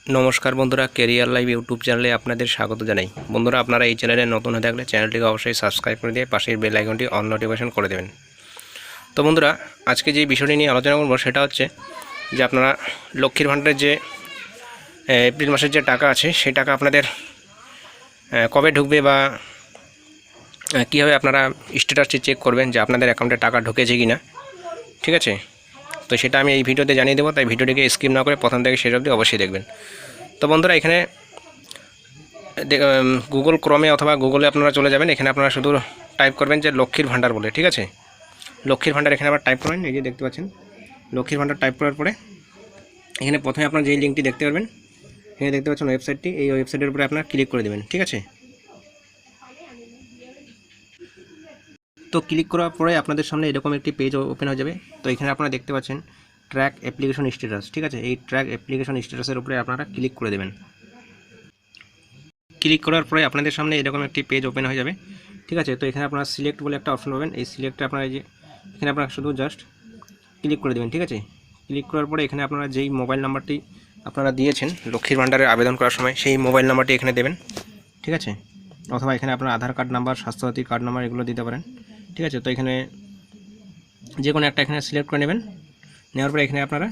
নমস্কার বন্ধুরা, career live YouTube চ্যানেলে আপনাদের স্বাগত জানাই। বন্ধুরা, আপনারা এই চ্যানেলে নতুন হয়ে থাকলে চ্যানেলটিকে অবশ্যই সাবস্ক্রাইব করে দিয়ে পাশের বেল আইকনটি অল নোটিফিকেশন করে দেবেন। তো বন্ধুরা, আজকে যে বিষয়টি নিয়ে আলোচনা করব সেটা হচ্ছে যে আপনারা লক্ষ্মীর ভাণ্ডারের যে এপ্রিল মাসের যে টাকা আছে সেই টাকা আপনাদের কবে ঢুকবে বা কীভাবে আপনারা স্ট্যাটাসটি চেক করবেন যে আপনাদের অ্যাকাউন্টে টাকা ঢুকেছে কি না। ঠিক আছে, তো সেটা আমি এই ভিডিওতে জানিয়ে দেবো, তাই ভিডিওটিকে স্কিপ না করে প্রথম থেকে শেষ অবধি অবশ্যই দেখবেন। তো বন্ধুরা, এখানে গুগল ক্রমে অথবা গুগলে আপনারা চলে যাবেন। এখানে আপনারা শুধু টাইপ করবেন যে লক্ষ্মীর ভাণ্ডার বলে। ঠিক আছে, লক্ষ্মীর ভাণ্ডার এখানে আবার টাইপ করবেন। এই যে দেখতে পাচ্ছেন লক্ষ্মীর ভাণ্ডার টাইপ করার পরে এখানে প্রথমে আপনার যেই লিঙ্কটি দেখতে পারবেন, এখানে দেখতে পাচ্ছেন ওয়েবসাইটটি, এই ওয়েবসাইটের উপরে আপনারা ক্লিক করে দেবেন। ঠিক আছে, তো ক্লিক করার পরে আপনাদের সামনে এরকম একটি পেজ ওপেন হয়ে যাবে। তো এখানে আপনারা দেখতে পাচ্ছেন ট্র্যাক অ্যাপ্লিকেশন স্ট্যাটাস। ঠিক আছে, এই ট্র্যাক অ্যাপ্লিকেশন স্ট্যাটাসের উপরে আপনারা ক্লিক করে দেবেন। ক্লিক করার পরে আপনাদের সামনে এরকম একটি পেজ ওপেন হয়ে যাবে। ঠিক আছে, তো এখানে আপনারা সিলেক্ট বলে একটা অপশন পাবেন। এই সিলেক্টে আপনারা যে এখানে আপনারা শুধু জাস্ট ক্লিক করে দেবেন। ঠিক আছে, ক্লিক করার পরে এখানে আপনারা যেই মোবাইল নাম্বারটি আপনারা দিয়েছেন লক্ষ্মীর ভাণ্ডারে আবেদন করার সময় সেই মোবাইল নাম্বারটি এখানে দেবেন। ঠিক আছে, অথবা এখানে আপনার Aadhaar card number, Swasthyasathi card number এগুলো দিতে পারেন। ঠিক আছে, তো এখানে যে কোনো একটা এখানে সিলেক্ট করে নেবেন। নেওয়ার পরে এখানে আপনারা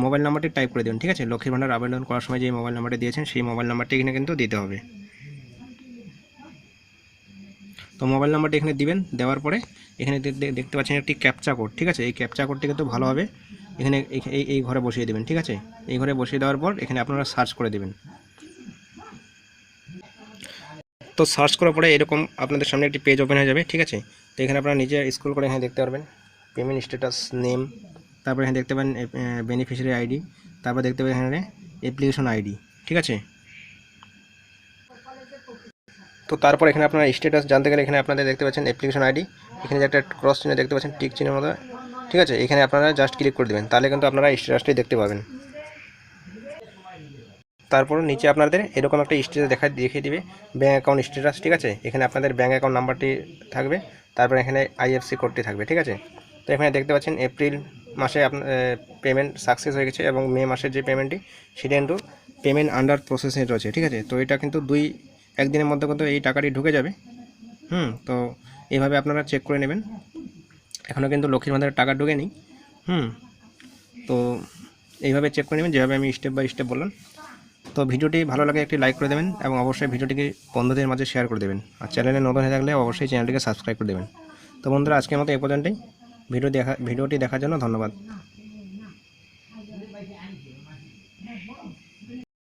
মোবাইল নাম্বারটি টাইপ করে দেবেন। ঠিক আছে, লক্ষ্মীর ভাণ্ডার আবেদন করার সময় যে মোবাইল নাম্বারটি দিয়েছেন সেই মোবাইল নাম্বারটি এখানে কিন্তু দিতে হবে। তো মোবাইল নাম্বারটি এখানে দিবেন। দেওয়ার পরে এখানে দেখতে পাচ্ছেন একটি ক্যাপচা কোড। ঠিক আছে, এই ক্যাপচা কোডটি কিন্তু ভালোভাবে এখানে এই ঘরে বসিয়ে দেবেন। ঠিক আছে, এই ঘরে বসিয়ে দেওয়ার পর এখানে আপনারা সার্চ করে দেবেন। তো সার্চ করার পরে এরকম আপনাদের সামনে একটি পেজ ওপেন হয়ে যাবে। ঠিক আছে, তো এখানে আপনারা নিজে স্ক্রল করে এখানে দেখতে পারবেন পেমেন্ট স্ট্যাটাস, নেম, তারপর এখানে দেখতে পাবেন বেনিফিশিয়ারি আইডি, তারপর দেখতে পাবেন এখানে অ্যাপ্লিকেশন আইডি। ঠিক আছে, তো তারপর এখানে আপনারা স্ট্যাটাস জানতে গেলে এখানে আপনাদের দেখতে পাচ্ছেন অ্যাপ্লিকেশন আইডি, এখানে যে একটা ক্রস চিহ্ন দেখতে পাচ্ছেন টিক চিহ্নের মতো। ঠিক আছে, এখানে আপনারা জাস্ট ক্লিক করে দেবেন, তাহলে কিন্তু আপনারা স্ট্যাটাসটি দেখতে পাবেন। তারপর নিচে আপনাদের এরকম একটা স্ট্যাটাস দেখিয়ে দিবে ব্যাঙ্ক অ্যাকাউন্ট স্ট্যাটাস। ঠিক আছে, এখানে আপনাদের ব্যাঙ্ক অ্যাকাউন্ট নাম্বারটি থাকবে, তারপর এখানে আইএফসি কোডটি থাকবে। ঠিক আছে, তো এখানে দেখতে পাচ্ছেন এপ্রিল মাসে আপনার পেমেন্ট সাকসেস হয়ে গেছে এবং মে মাসের যে পেমেন্টটি সেটা কিন্তু পেমেন্ট আন্ডার প্রসেসে রয়েছে। ঠিক আছে, তো এটা কিন্তু একদিনের মধ্যে কিন্তু এই টাকাটি ঢুকে যাবে। তো এইভাবে আপনারা চেক করে নেবেন। এখনও কিন্তু লক্ষ্মীর ভাণ্ডারের টাকা ঢুকে নেই। তো এইভাবে চেক করে নেবেন যেভাবে আমি স্টেপ বাই স্টেপ বললাম। তো ভিডিওটি ভালো লাগে একটি লাইক করে দেবেন এবং অবশ্যই ভিডিওটিকে বন্ধুদের মাঝে শেয়ার করে দেবেন। আর চ্যানেলে নতুন হয়ে থাকলে অবশ্যই চ্যানেলটিকে সাবস্ক্রাইব করে দেবেন। তো বন্ধুরা, আজকের মতো এই পর্যন্তই। ভিডিওটি দেখার জন্য ধন্যবাদ।